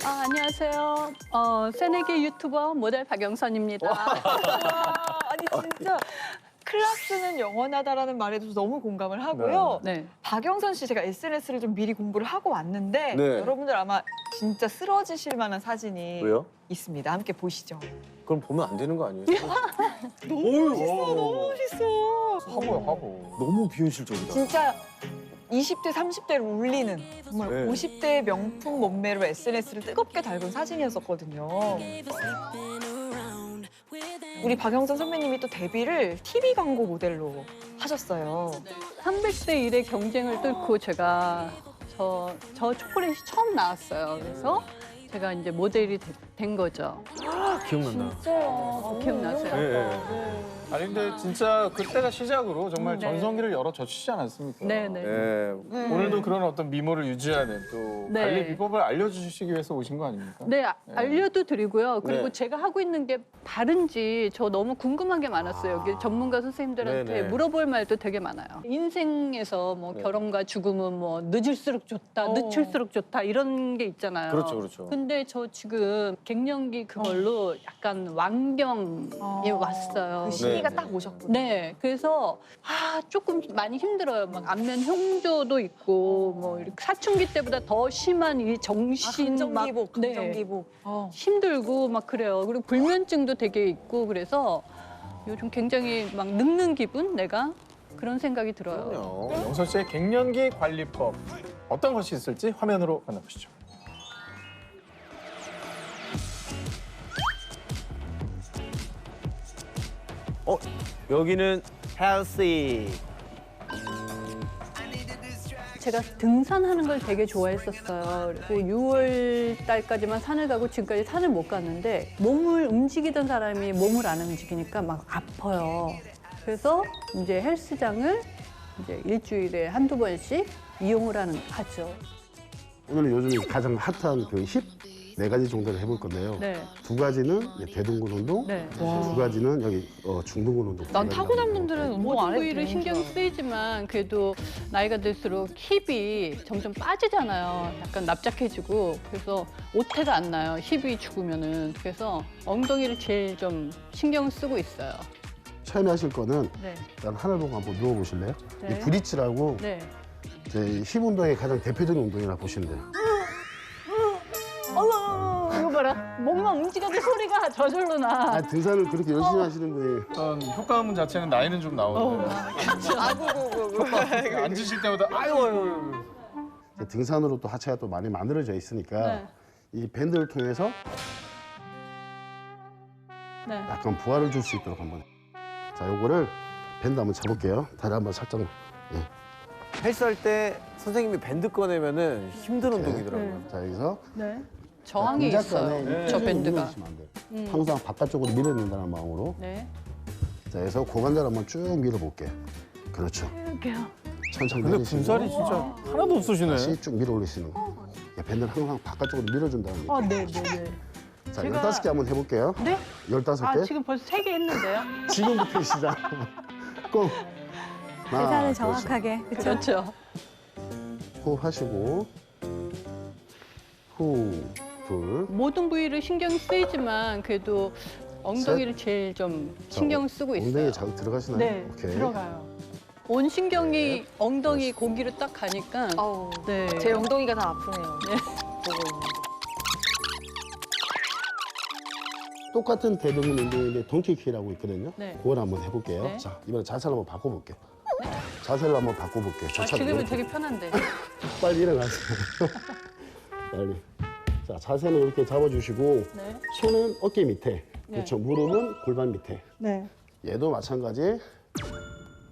안녕하세요. 새내기 유튜버 모델 박영선입니다. 와, 아니 진짜 클라스는 영원하다라는 말에도 너무 공감을 하고요. 네. 박영선 씨 제가 SNS를 좀 미리 공부를 하고 왔는데 네. 여러분들 아마 진짜 쓰러지실 만한 사진이 왜요? 있습니다. 함께 보시죠. 그럼 보면 안 되는 거 아니에요? 너무 멋있어, 너무 멋있어. 화보야, 화보. 너무 비현실적이다. 진짜 20대, 30대를 울리는 정말 네. 50대의 명품 몸매로 SNS를 뜨겁게 달군 사진이었었거든요. 우리 박영선 선배님이 또 데뷔를 TV 광고 모델로 하셨어요. 300대 1의 경쟁을 뚫고 제가 저 초콜릿이 처음 나왔어요. 그래서 제가 이제 모델이 된 거죠. 기억난다. 진짜요. 기억나세요? 네. 아니 근데 진짜 그때가 시작으로 정말 네. 전성기를 열어젖히지 않았습니까? 네네. 네. 오늘도 그런 어떤 미모를 유지하는 또 네. 관리 비법을 알려주시기 위해서 오신 거 아닙니까? 네, 알려도 드리고요. 그리고 네. 제가 하고 있는 게 바른지 저 너무 궁금한 게 많았어요. 여기 전문가 선생님들한테 네네. 물어볼 말도 되게 많아요. 인생에서 뭐 네. 결혼과 죽음은 뭐 늦을수록 좋다, 늦을수록 좋다 이런 게 있잖아요. 그렇죠, 그렇죠. 근데 저 지금 갱년기 그걸로 약간 완경이 왔어요. 그 시기가 네. 딱 오셨군요. 네, 그래서 조금 많이 힘들어요. 막 안면 흉조도 있고 뭐 이렇게 사춘기 때보다 더 심한 이 정신 긍정기복, 네, 긍정기복. 힘들고 막 그래요. 그리고 불면증도 되게 있고 그래서 요즘 굉장히 막 늙는 기분 내가 그런 생각이 들어요. 그럼요. 영선 씨의 갱년기 관리법 어떤 것이 있을지 화면으로 만나보시죠. 여기는 헬시. 제가 등산하는 걸 되게 좋아했었어요. 그리고 6월 달까지만 산을 가고 지금까지 산을 못 갔는데 몸을 움직이던 사람이 몸을 안 움직이니까 막 아파요. 그래서 이제 헬스장을 이제 일주일에 한두 번씩 이용을 하죠. 오늘 요즘 가장 핫한 그 힙 네 가지 정도를 해볼 건데요. 네. 두 가지는 이제 대둔근 운동, 네. 두 가지는 여기 중둔근 운동. 난 타고난 분들은 운동 모든 안 해도 부위를 되는 신경이 줄 쓰이지만 그래도 나이가 들수록 힙이 점점 빠지잖아요. 약간 납작해지고 그래서 오태가 안 나요. 힙이 죽으면은. 그래서 엉덩이를 제일 좀 신경 쓰고 있어요. 처음에 하실 거는 네. 일단 하늘 보고 한번 누워보실래요? 네. 이 브릿지라고 네. 이제 힙 운동의 가장 대표적인 운동이라 보시면 돼요. 이거 봐라. 몸만 움직여도 소리가 저절로 나. 등산을 그렇게 열심히 하시는 분이 어떤 효과음 자체는 나이는 좀 나오는데 앉으실 때마다 아유 이제 등산으로 또 하체가 또 많이 만들어져 있으니까 네. 이 밴드를 통해서 네. 약간 부하를 줄 수 있도록 한번. 자, 요거를 밴드 한번 잡을게요. 다리 한번 살짝. 예. 헬스할 때 선생님이 밴드 꺼내면은 힘든 운동이더라고요. 자, 여기서 네. 저항이 있어요. 네. 저 밴드가. 밀어주시면 안 돼요. 항상 바깥쪽으로 밀어낸다는 마음으로. 네. 자, 여기서 고관절 한번 쭉 밀어볼게요. 그렇죠. 이렇게요. 천천히 근데 내리시고 분살이 진짜 하나도 없으시네. 다시 쭉 밀어 올리시는 거. 밴드를 항상 바깥쪽으로 밀어준다는 거. 네, 네, 네. 자, 제가- 15개 한번 해볼게요. 네? 15개. 지금 벌써 3개 했는데요. 지금부터 시작. 꼭. 계산을 정확하게. 그렇죠. 호흡하시고. 후, 둘. 모든 부위를 신경이 쓰이지만 그래도 엉덩이를 제일 좀 신경 쓰고 있어요. 엉덩이에 자극 들어가시나요? 네, 오케이. 들어가요. 온 신경이 엉덩이 고기로 딱 가니까 아우, 네. 제 엉덩이가 다 아프네요. 네. 보고 있는. 똑같은 대둔근 운동인데 동키키라고 있거든요. 네. 그걸 한번 해볼게요. 네. 자, 이번에 자세를 한번 바꿔볼게요. 자세를 한번 바꿔볼게요. 저처럼 지금은 이렇게. 되게 편한데. 빨리 일어나세요. 빨리. 자, 자세는 이렇게 잡아주시고 네. 손은 어깨 밑에, 그렇죠. 무릎은 골반 밑에. 네. 얘도 마찬가지.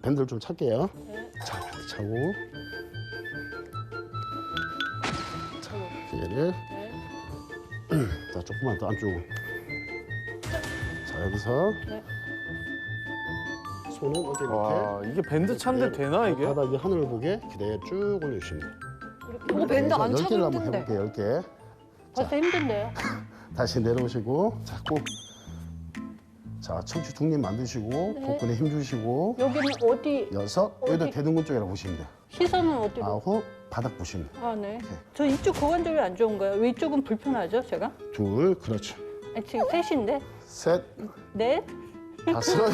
밴드를 좀 찰게요. 네. 자, 밴드 차고. 자, 얘를. 네. 자, 조금만 더 안쪽으로. 자, 여기서. 네. 손은 어깨 밑에. 와 이게 밴드 찬데 되나 이게? 바닥에 하늘을 보게 그대로 쭉 올려주시면 돼요. 밴드 안 차도 10개를 한번 힘든데. 해볼게요, 10개. 벌써 힘든데요? 다시 내려오시고, 자, 꼭. 자, 척추 중립 만드시고, 복근에 힘 주시고, 여기는 어디, 6, 여기도 대둔근 쪽이라고 보시면 돼요. 시선은 어디로? 9, 바닥 보시면 돼요. 아, 네. 저 이쪽 고관절이 안 좋은 거예요. 왜 이쪽은 불편하죠, 제가? 둘, 그렇죠. 지금 셋인데? 셋, 넷? 다섯,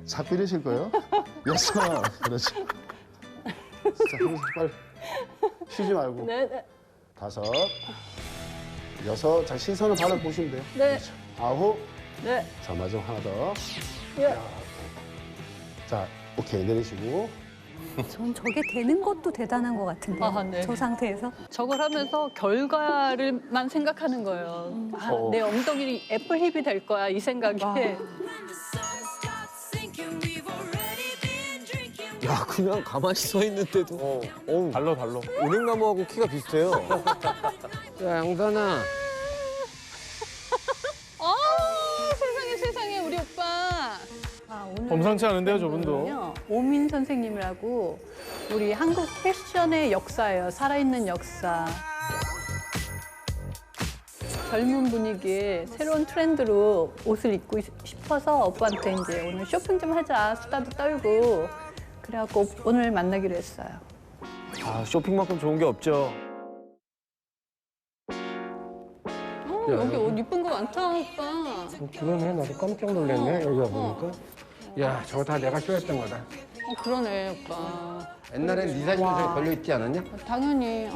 자꾸 이러실 거예요. 여섯, 그렇지. 자, 하면서 빨리 쉬지 말고. 네. 다섯, 여섯, 자, 시선을 바닥 보시면 돼요. 네. 그렇죠. 아홉, 네. 자, 마지막 하나 더. 예. 자, 오케이, 내리시고. 전 저게 되는 것도 대단한 것 같은데. 아, 네. 저 상태에서. 저걸 하면서 결과를만 생각하는 거예요. 아, 내 엉덩이 애플 힙이 될 거야, 이 생각에. 야, 그냥 가만히 서 있는데도. 달러. 은행나무하고 키가 비슷해요. 야, 양선아. 세상에, 우리 오빠. 아, 오늘 범상치 않은데요, 저분도. 분은요, 오민 선생님이라고 우리 한국 패션의 역사예요. 살아있는 역사. 젊은 분위기에 새로운 트렌드로 옷을 입고 싶어서 오빠한테 이제 오늘 쇼핑 좀 하자. 수다도 떨고. 그래갖고 오늘 만나기로 했어요. 아, 쇼핑만큼 좋은 게 없죠. 여기 옷 이쁜 거 많다, 오빠. 그러네, 나도 깜짝 놀랐네, 여기 와보니까. 야, 저거 다 내가 쇼했던 거다. 그러네, 오빠. 옛날엔 네 사진 저기 걸려있지 않았냐? 당연히,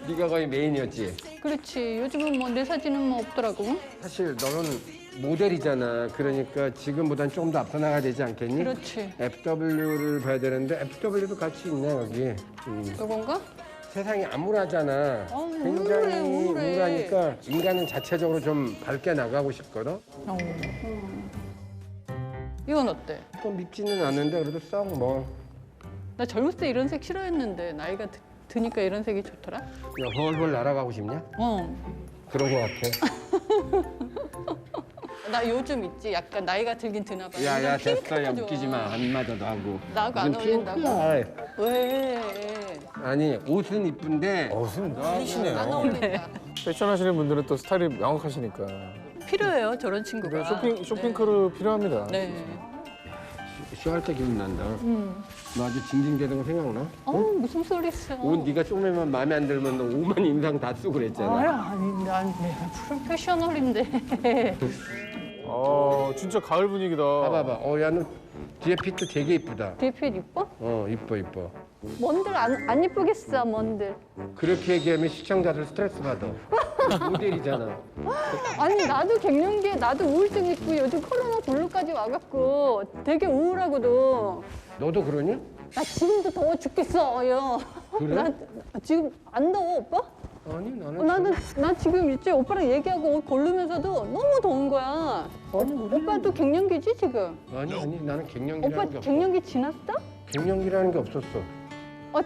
네가 거의 메인이었지. 그렇지. 요즘은 뭐 내 사진은 뭐 없더라고. 사실 너는 모델이잖아. 그러니까 지금보단 조금 더 앞서 나가야 되지 않겠니? 그렇지. FW를 봐야 되는데 FW도 같이 있네, 여기. 이건가? 세상이 암울하잖아. 굉장히 우울해. 우울하니까 인간은 자체적으로 좀 밝게 나가고 싶거든. 이건 어때? 또 밉지는 않은데 그래도 썩 뭐. 나 젊었을 때 이런 색 싫어했는데 나이가 드니까 이런 색이 좋더라. 야, 헐헐 날아가고 싶냐? 그런 거 같아. 나 요즘 있지. 약간 나이가 들긴 드나 봐. 야야 요즘 됐어, 핑크가 야 좋아. 웃기지 마. 안 맞아도 하고. 나하고 안 무슨 어울린다고? 핑크야. 왜? 아니 옷은 이쁜데 무슨 틀리시네요. 안 어울린다. 패션 하시는 분들은 또 스타일이 명확하시니까. 필요해요, 저런 친구가. 그래, 쇼핑 크루 필요합니다. 네. 쉬할 때 기분 난다. 너 아주 징징대는 거 생각나? 무슨 소리 있어. 옷 네가 조금만 마음에 안 들면 너 5만 인상 다 쓰고 그랬잖아. 아니, 난 내가 프로페셔널인데. 진짜 가을 분위기다. 봐봐봐. 야 너 뒤에 핏도 되게 이쁘다. DP 이뻐? 이뻐. 뭔들 안 이쁘겠어, 뭔들. 그렇게 얘기하면 시청자들 스트레스 받아. 모델이잖아. 아니 나도 갱년기에 나도 우울증 있고 요즘 코로나 블루까지 와갖고 되게 우울하거든. 너도 그러냐? 나 지금도 더워 죽겠어요. 그래? 나 지금 안 더워 오빠? 아니 나는 나 지금 일주일 오빠랑 얘기하고 옷 고르면서도 너무 더운 거야. 오빠도 갱년기지 지금? 아니 나는 갱년기라는 오빠 게 없어. 갱년기 지났어? 갱년기라는 게 없었어.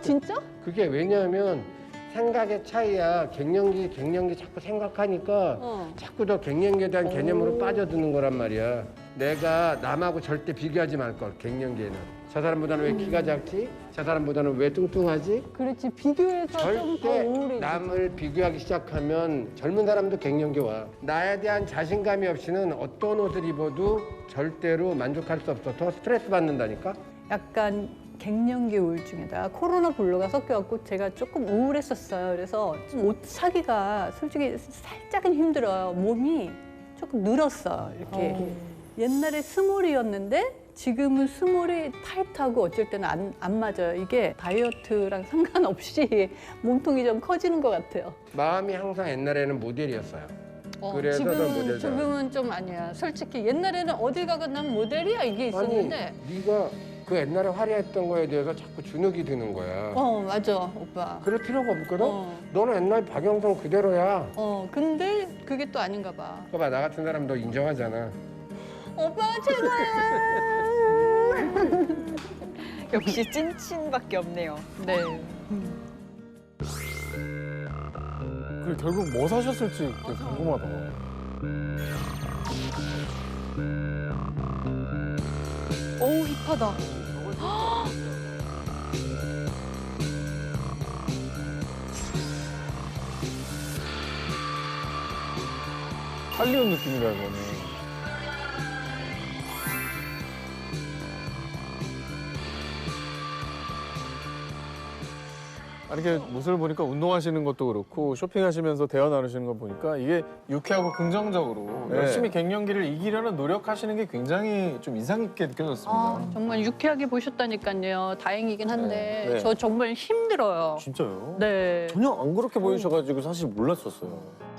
진짜? 그게 왜냐하면 생각의 차이야. 갱년기 자꾸 생각하니까 자꾸 더 갱년기에 대한 개념으로 빠져드는 거란 말이야. 내가 남하고 절대 비교하지 말 걸, 갱년기에는. 저 사람보다는 왜 키가 작지? 저 사람보다는 왜 뚱뚱하지? 그렇지 비교해서 좀 더 절대 우울해지. 남을 비교하기 시작하면 젊은 사람도 갱년기 와. 나에 대한 자신감이 없이는 어떤 옷을 입어도 절대로 만족할 수 없어. 더 스트레스 받는다니까? 약간 갱년기 우울증에다가 코로나 블루가 섞여갖고 제가 조금 우울했었어요. 그래서 좀 옷 사기가 솔직히 살짝은 힘들어요. 몸이 조금 늘었어. 이렇게 옛날에 스몰이었는데 지금은 스몰이 타이트하고 어쩔 때는 안 맞아요. 이게 다이어트랑 상관없이 몸통이 좀 커지는 것 같아요. 마음이 항상 옛날에는 모델이었어요. 그래서 더 모델 지금은 좀 아니야. 솔직히 옛날에는 어딜 가건 난 모델이야 이게 있었는데. 네가 그 옛날에 화려했던 거에 대해서 자꾸 주눅이 드는 거야. 맞아 오빠. 그럴 필요가 없거든? 어. 너는 옛날 박영선 그대로야. 근데 그게 또 아닌가 봐. 봐봐, 나 같은 사람 너 인정하잖아. 오빠 제발. 역시 찐친밖에 없네요. 네. 그 결국 뭐 사셨을지 되게 궁금하다. 오 힙하다. 할리우드 느낌이다 이거는. 이렇게 모습을 보니까 운동하시는 것도 그렇고 쇼핑하시면서 대화 나누시는 거 보니까 이게 유쾌하고 긍정적으로 네. 열심히 갱년기를 이기려는 노력하시는 게 굉장히 좀 인상 깊게 느껴졌습니다. 아, 정말 유쾌하게 보셨다니까요. 다행이긴 한데 네. 저 정말 힘들어요. 진짜요? 네. 전혀 안 그렇게 보이셔가지고 사실 몰랐었어요.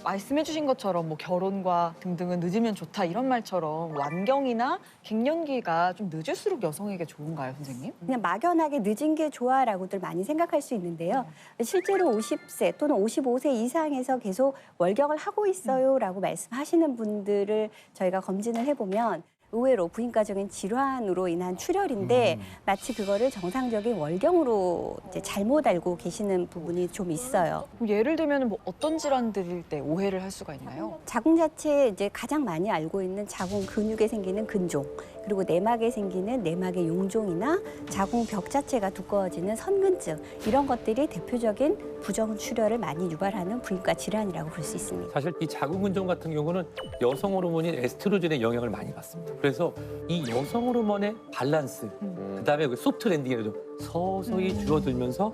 말씀해주신 것처럼 뭐 결혼과 등등은 늦으면 좋다 이런 말처럼 완경이나 갱년기가 좀 늦을수록 여성에게 좋은가요, 선생님? 그냥 막연하게 늦은 게 좋아라고들 많이 생각할 수 있는데요. 실제로 50세 또는 55세 이상에서 계속 월경을 하고 있어요라고 말씀하시는 분들을 저희가 검진을 해보면 의외로 부인과적인 질환으로 인한 출혈인데 마치 그거를 정상적인 월경으로 이제 잘못 알고 계시는 부분이 좀 있어요. 그럼 예를 들면 뭐 어떤 질환들일 때 오해를 할 수가 있나요? 자궁 자체에 이제 가장 많이 알고 있는 자궁 근육에 생기는 근종, 그리고 내막에 생기는 내막의 용종이나 자궁벽 자체가 두꺼워지는 선근증, 이런 것들이 대표적인 부정출혈을 많이 유발하는 부인과 질환이라고 볼 수 있습니다. 사실 이 자궁근종 같은 경우는 여성 호르몬인 에스트로겐의 영향을 많이 받습니다. 그래서 이 여성 호르몬의 밸런스, 그다음에 그 소프트 랜딩이라도 서서히 줄어들면서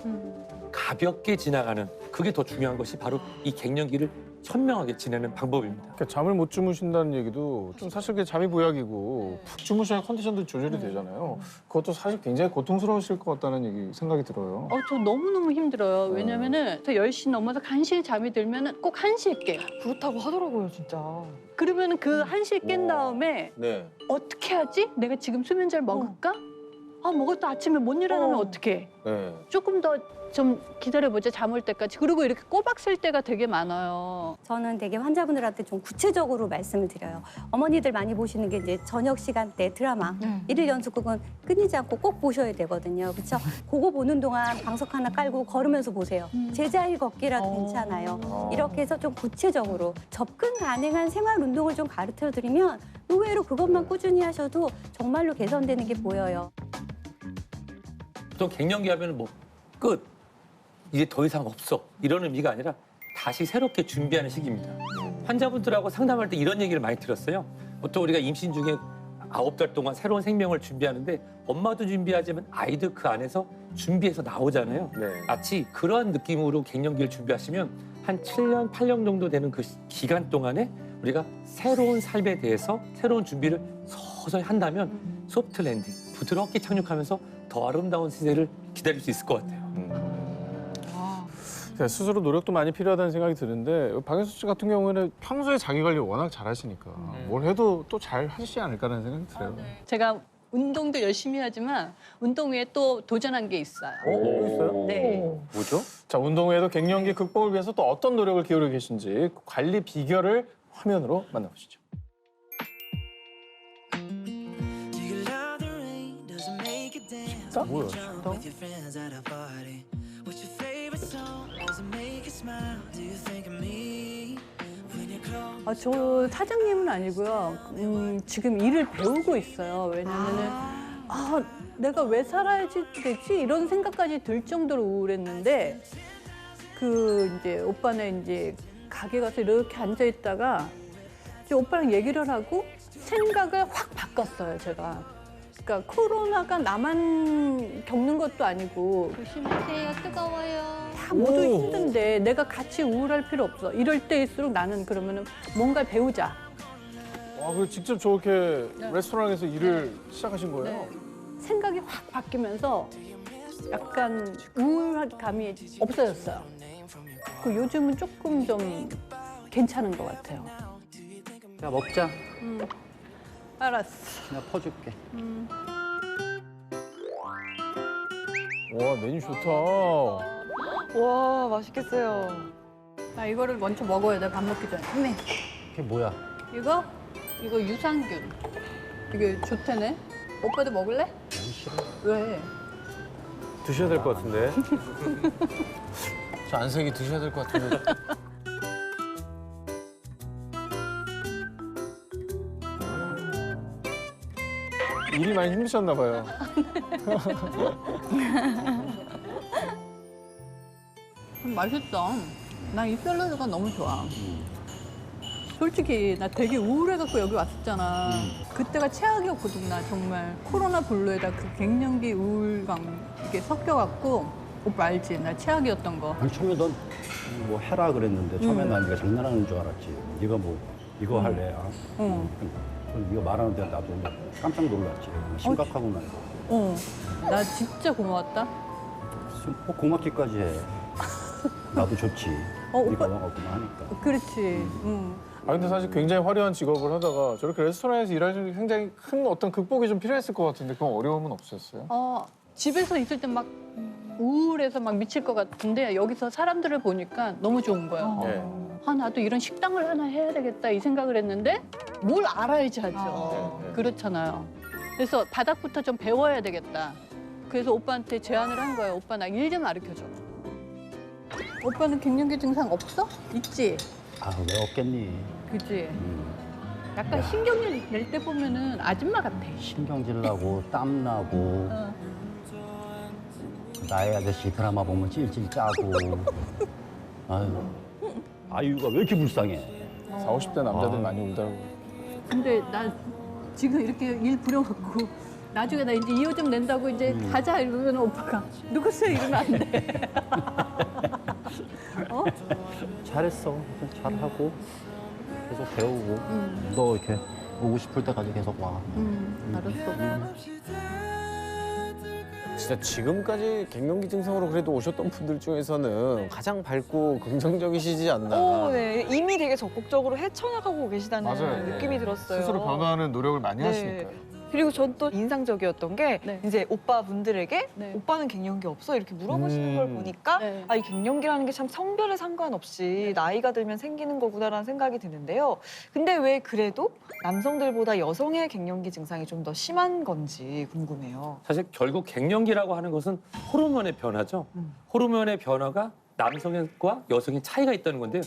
가볍게 지나가는, 그게 더 중요한 것이 바로 이 갱년기를 현명하게 지내는 방법입니다. 그러니까 잠을 못 주무신다는 얘기도 좀 사실 그게 잠이 보약이고 푹 주무셔야 컨디션도 조절이 되잖아요. 그것도 사실 굉장히 고통스러우실 것 같다는 얘기 생각이 들어요. 저 너무너무 힘들어요. 왜냐면은 저 10시 넘어서 간신히 잠이 들면은 꼭 1시에 깨요. 그렇다고 하더라고요, 진짜. 그러면은 그 1시에 깬 다음에 네. 어떻게 하지? 내가 지금 수면제를 먹을까? 아, 먹었다 아침에 못 일어나면 어떡해? 네. 조금 더 좀 기다려보자, 잠 올 때까지. 그리고 이렇게 꼬박 쓸 때가 되게 많아요. 저는 되게 환자분들한테 좀 구체적으로 말씀을 드려요. 어머니들 많이 보시는 게 이제 저녁 시간대 드라마, 일일 연속극은 끊이지 않고 꼭 보셔야 되거든요. 그렇죠? 그거 보는 동안 방석 하나 깔고 걸으면서 보세요. 제자리 걷기라도 괜찮아요. 이렇게 해서 좀 구체적으로 접근 가능한 생활 운동을 좀 가르쳐 드리면 의외로 그것만 꾸준히 하셔도 정말로 개선되는 게 보여요. 보통 갱년기 하면 뭐 끝, 이제 더 이상 없어, 이런 의미가 아니라 다시 새롭게 준비하는 시기입니다. 환자분들하고 상담할 때 이런 얘기를 많이 들었어요. 보통 우리가 임신 중에 9달 동안 새로운 생명을 준비하는데 엄마도 준비하지만 아이도 그 안에서 준비해서 나오잖아요. 네. 마치 그러한 느낌으로 갱년기를 준비하시면 한 7년, 8년 정도 되는 그 기간 동안에 우리가 새로운 삶에 대해서 새로운 준비를 서서히 한다면 소프트 랜딩, 부드럽게 착륙하면서 더 아름다운 시대를 기다릴 수 있을 것 같아요. 네, 스스로 노력도 많이 필요하다는 생각이 드는데 박연수 씨 같은 경우에는 평소에 자기 관리 워낙 잘하시니까 뭘 해도 또 잘 하시지 않을까라는 생각이 들어요. 제가 운동도 열심히 하지만 운동 외에 또 도전한 게 있어요. 또 있어요? 네. 뭐죠? 자, 운동 외에도 갱년기 극복을 위해서 또 어떤 노력을 기울이고 계신지 그 관리 비결을 화면으로 만나보시죠. 뭐야? 저 사장님은 아니고요. 지금 일을 배우고 있어요. 왜냐면은 내가 왜 살아야지 되지? 이런 생각까지 들 정도로 우울했는데 그 이제 오빠네 이제 가게 가서 이렇게 앉아 있다가 이제 오빠랑 얘기를 하고 생각을 확 바꿨어요, 제가. 그러니까 코로나가 나만 겪는 것도 아니고 조심하세요. 뜨거워요. 다 모두 힘든데 내가 같이 우울할 필요 없어. 이럴 때일수록 나는 그러면은 뭔가 배우자. 와, 그 직접 저렇게 레스토랑에서 일을 시작하신 거예요? 네. 생각이 확 바뀌면서 약간 우울감이 없어졌어요. 그 요즘은 조금 좀 괜찮은 것 같아요. 자, 먹자. 알았어. 내가 퍼줄게. 와, 메뉴 좋다. 와, 맛있겠어요. 나 이거를 먼저 먹어야 돼, 밥 먹기 전에. 네. 이게 뭐야? 이거 유산균. 이게 좋대네. 오빠도 먹을래? 싫어. 왜? 드셔야 될 것 같은데. 저 안색이 드셔야 될 것 같은데. 일이 많이 힘드셨나 봐요. 맛있다. 난 이 샐러드가 너무 좋아. 솔직히 나 되게 우울해갖고 여기 왔었잖아. 그때가 최악이었거든 나 정말. 코로나 블루에다 그 갱년기 우울감 이게 섞여갖고 오빠 알지? 나 최악이었던 거. 아니 처음에 넌 뭐 해라 그랬는데 처음에 난 네가 장난하는 줄 알았지. 네가 뭐 이거 할래? 아, 그럼 네가 말하는데 나도 깜짝 놀랐지. 심각하구나. 나 진짜 고마웠다. 고맙기까지 해. 나도 좋지. 오빠. 네가 와갖고만 하니까. 그렇지. 아 근데 사실 굉장히 화려한 직업을 하다가 저렇게 레스토랑에서 일하시는 게 굉장히 큰 어떤 극복이 좀 필요했을 것 같은데 그건 어려움은 없었어요? 집에서 있을 땐 막 우울해서 막 미칠 것 같은데 여기서 사람들을 보니까 너무 좋은 거야. 나도 이런 식당을 하나 해야 되겠다 이 생각을 했는데 뭘 알아야지 하죠. 그렇잖아요. 그래서 바닥부터 좀 배워야 되겠다. 그래서 오빠한테 제안을 한 거예요. 오빠 나 일 좀 가르쳐줘. 오빠는 갱년기 증상 없어? 있지? 아 왜 없겠니? 그치? 약간 신경질 낼 때 보면은 아줌마 같아. 신경질 나고 땀 나고 나의 아저씨 드라마 보면 찔찔 짜고. 아유 아유가 왜 이렇게 불쌍해? 40, 50대 남자들 많이 울더라고. 근데 나 지금 이렇게 일 부려갖고 나중에 나 이제 이혼 좀 낸다고 이제 가자 이러면 오빠가 누구세요 이러면 안 돼. 잘했어. 잘하고 계속 배우고 너 이렇게 오고 싶을 때까지 계속 와. 알았어. 진짜 지금까지 갱년기 증상으로 그래도 오셨던 분들 중에서는 가장 밝고 긍정적이시지 않나. 네. 이미 되게 적극적으로 헤쳐나가고 계시다는 맞아요. 느낌이 들었어요. 스스로 변화하는 노력을 많이 네. 하시니까요. 그리고 전 또 인상적이었던 게 네. 이제 오빠분들에게 네. 오빠는 갱년기 없어? 이렇게 물어보시는 걸 보니까 네. 이 갱년기라는 게 참 성별에 상관없이 나이가 들면 생기는 거구나라는 생각이 드는데요. 근데 왜 그래도 남성들보다 여성의 갱년기 증상이 좀 더 심한 건지 궁금해요. 사실 결국 갱년기라고 하는 것은 호르몬의 변화죠. 호르몬의 변화가 남성과 여성의 차이가 있다는 건데요.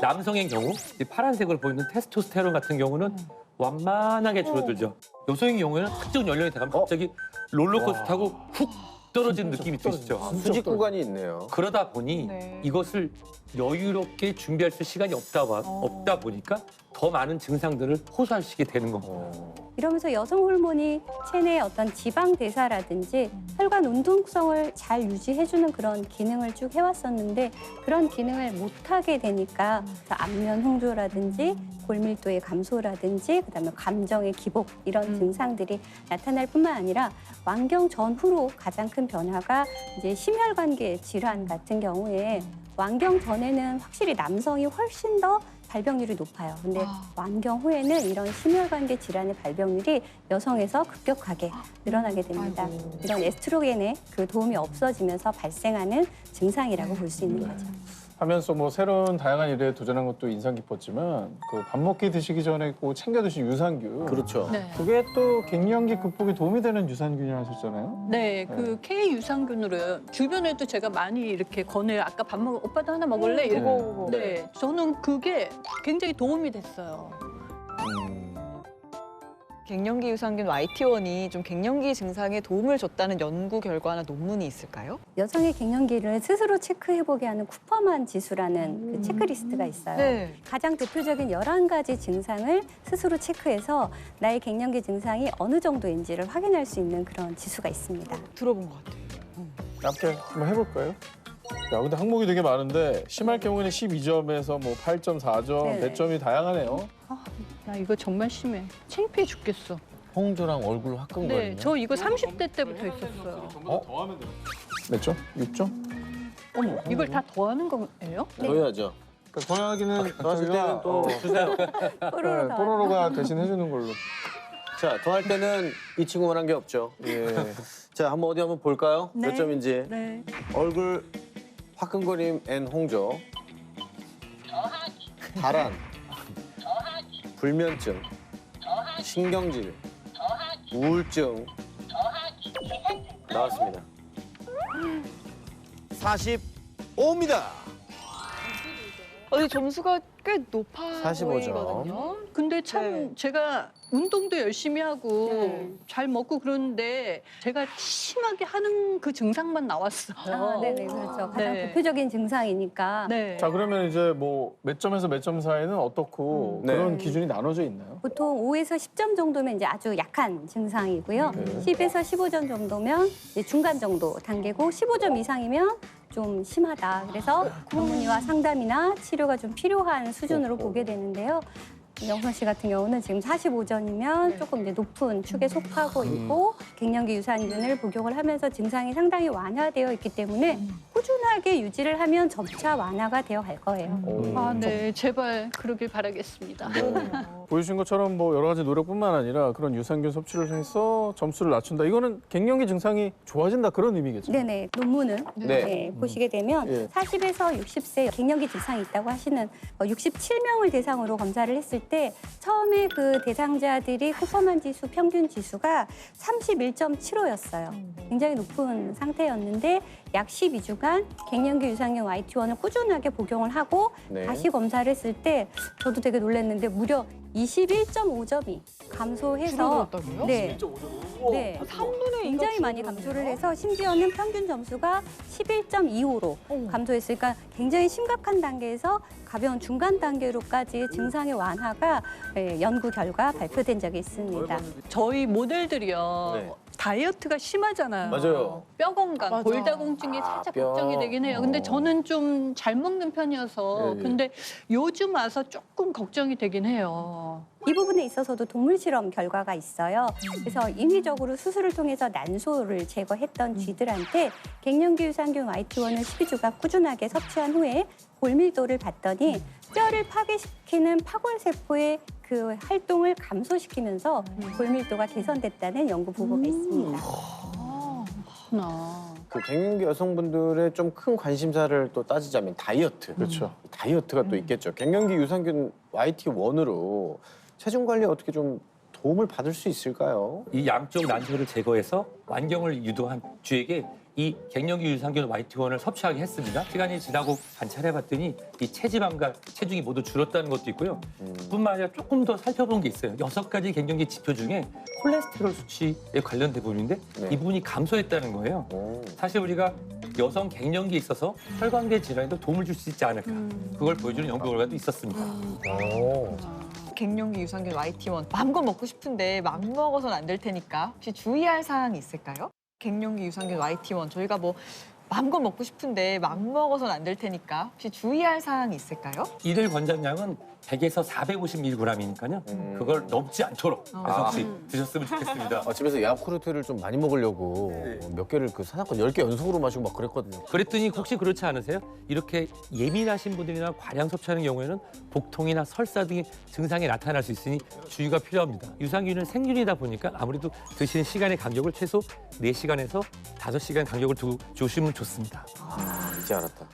남성의 경우 이 파란색으로 보이는 테스토스테론 같은 경우는 완만하게 줄어들죠. 여성의 경우에는 특정 연령이 돼가면 갑자기 롤러코스터 타고 훅 떨어지는 느낌이 드시죠. 수직 구간이 있네요. 그러다 보니 네. 이것을 여유롭게 준비할 수 시간이 없다 보니까 더 많은 증상들을 호소하시게 되는 겁니다. 이러면서 여성 호르몬이 체내의 어떤 지방 대사라든지 혈관 운동성을 잘 유지해주는 그런 기능을 쭉 해왔었는데 그런 기능을 못하게 되니까 안면 홍조라든지 골밀도의 감소라든지 그다음에 감정의 기복 이런 증상들이 나타날 뿐만 아니라 완경 전후로 가장 큰 변화가 이제 심혈관계 질환 같은 경우에 완경 전에는 확실히 남성이 훨씬 더 발병률이 높아요. 근데 완경 후에는 이런 심혈관계 질환의 발병률이 여성에서 급격하게 늘어나게 됩니다. 이런 에스트로겐의 그 도움이 없어지면서 발생하는 증상이라고 볼 수 있는 거죠. 하면서 뭐 새로운 다양한 일에 도전한 것도 인상 깊었지만 그 밥 먹기 드시기 전에 꼭 챙겨 드신 유산균. 그렇죠. 네. 그게 또 갱년기 극복에 도움이 되는 유산균이라 하셨잖아요. 네, 그 K 유산균으로 주변에도 제가 많이 이렇게 권해요. 아까 밥 먹을 오빠도 하나 먹을래? 이러고. 네, 저는 그게 굉장히 도움이 됐어요. 갱년기 유산균 YT1이 좀 갱년기 증상에 도움을 줬다는 연구 결과나 논문이 있을까요? 여성의 갱년기를 스스로 체크해보게 하는 쿠퍼만 지수라는 그 체크리스트가 있어요. 네. 가장 대표적인 11가지 증상을 스스로 체크해서 나의 갱년기 증상이 어느 정도인지를 확인할 수 있는 그런 지수가 있습니다. 들어본 것 같아요. 함께 한번 해볼까요? 야, 근데 항목이 되게 많은데 심할 경우에는 12점에서 뭐 8.4점, 네네. 배점이 다양하네요. 나 이거 정말 심해. 창피해 죽겠어. 홍조랑 얼굴 화끈거리네. 네, 저 이거 30대 때부터 있었어요. 몇 점? 6점? 어머, 이걸 다 더하는 거예요? 더 해야죠. 그러니까 더하기는 더하실 때는 또 주세요. 뽀로로 다 뽀로로가 대신 해주는 걸로. 자, 더 할 때는 이 친구만 한 게 없죠. 예. 자, 한번 어디 한번 볼까요? 네. 몇 점인지. 네. 얼굴 화끈거림 앤 홍조. 발한. 불면증. 신경질. 우울증. 나왔습니다. 45입니다. 점수가 꽤 높아 45 점. 보이거든요. 근데 참 네. 제가 운동도 열심히 하고 네. 잘 먹고 그러는데 제가 심하게 하는 그 증상만 나왔어요. 아, 네네, 그렇죠. 가장 네. 대표적인 증상이니까. 네. 자 그러면 이제 뭐 몇 점에서 몇 점 사이는 어떻고 네. 그런 기준이 나눠져 있나요? 보통 5에서 10점 정도면 이제 아주 약한 증상이고요. 10에서 15점 정도면 이제 중간 정도 단계고 15점 이상이면 좀 심하다. 그래서 어머니와 상담이나 치료가 좀 필요한 수준으로 보게 되는데요. 영선 씨 같은 경우는 지금 45점이면 조금 이제 높은 축에 속하고 있고 갱년기 유산균을 복용을 하면서 증상이 상당히 완화되어 있기 때문에 꾸준하게 유지를 하면 점차 완화가 되어 갈 거예요. 아, 네. 제발 그러길 바라겠습니다. 보여주신 것처럼 뭐 여러 가지 노력뿐만 아니라 그런 유산균 섭취를 해서 점수를 낮춘다. 이거는 갱년기 증상이 좋아진다 그런 의미겠죠? 네네. 논문을 네. 보시게 되면 예. 40에서 60세 갱년기 증상이 있다고 하시는 67명을 대상으로 검사를 했을 때 처음에 그 대상자들이 코퍼만 지수 평균 지수가 31.75였어요. 굉장히 높은 상태였는데 약 12주간 갱년기 유산균 YT1을 꾸준하게 복용을 하고 네. 다시 검사를 했을 때 저도 되게 놀랐는데 무려 21.5점이 감소해서 줄어들었다고요? 네. 네. 3분의 2가 굉장히 많이 감소를 해서 심지어는 평균 점수가 11.25로 감소했으니까 굉장히 심각한 단계에서 가벼운 중간 단계로까지 증상의 완화가 연구 결과 발표된 적이 있습니다. 저희 모델들이요. 네. 다이어트가 심하잖아요. 맞아요. 뼈 건강, 맞아. 골다공증이 살짝 뼈. 걱정이 되긴 해요. 근데 저는 좀 잘 먹는 편이어서 예, 예. 근데 요즘 와서 조금 걱정이 되긴 해요. 이 부분에 있어서도 동물 실험 결과가 있어요. 그래서 인위적으로 수술을 통해서 난소를 제거했던 쥐들한테 갱년기 유산균 YT1을 12주간 꾸준하게 섭취한 후에 골밀도를 봤더니 뼈를 파괴시키는 파골세포의 그 활동을 감소시키면서 골밀도가 개선됐다는 연구 보고가 있습니다. 그렇구나. 그 갱년기 여성분들의 좀 큰 관심사를 또 따지자면 다이어트. 그렇죠. 다이어트가 또 있겠죠. 갱년기 유산균 YT1으로 체중 관리에 어떻게 좀 도움을 받을 수 있을까요? 이 양쪽 난소를 제거해서 완경을 유도한 쥐에게 이 갱년기 유산균 YT1을 섭취하게 했습니다. 시간이 지나고 관찰해봤더니 이 체지방과 체중이 모두 줄었다는 것도 있고요. 뿐만 아니라 조금 더 살펴본 게 있어요. 6가지 갱년기 지표 중에 콜레스테롤 수치에 관련된 부분인데 네. 이 부분이 감소했다는 거예요. 오. 사실 우리가 여성 갱년기에 있어서 혈관계 질환에도 도움을 줄 수 있지 않을까. 그걸 보여주는 연구 결과도 있었습니다. 갱년기 유산균 YT1 마음껏 먹고 싶은데 막 먹어서는 안 될 테니까 혹시 주의할 사항이 있을까요? 갱년기 유산균 YT1 저희가 뭐 마음껏 먹고 싶은데 막 먹어서는 안 될 테니까 혹시 주의할 사항이 있을까요? 일일 권장량은 100에서 450mg이니까요. 그걸 넘지 않도록 그래서 혹시 드셨으면 좋겠습니다. 집에서 야쿠르트를 좀 많이 먹으려고 몇 개를 그 사놨거든요. 10개 연속으로 마시고 막 그랬거든요. 그랬더니 혹시 그렇지 않으세요? 이렇게 예민하신 분들이나 과량 섭취하는 경우에는 복통이나 설사 등의 증상이 나타날 수 있으니 주의가 필요합니다. 유산균은 생균이다 보니까 아무래도 드시는 시간의 간격을 최소 4시간에서 5시간 간격을 두고 주시면 좋습니다. 이제 알았다.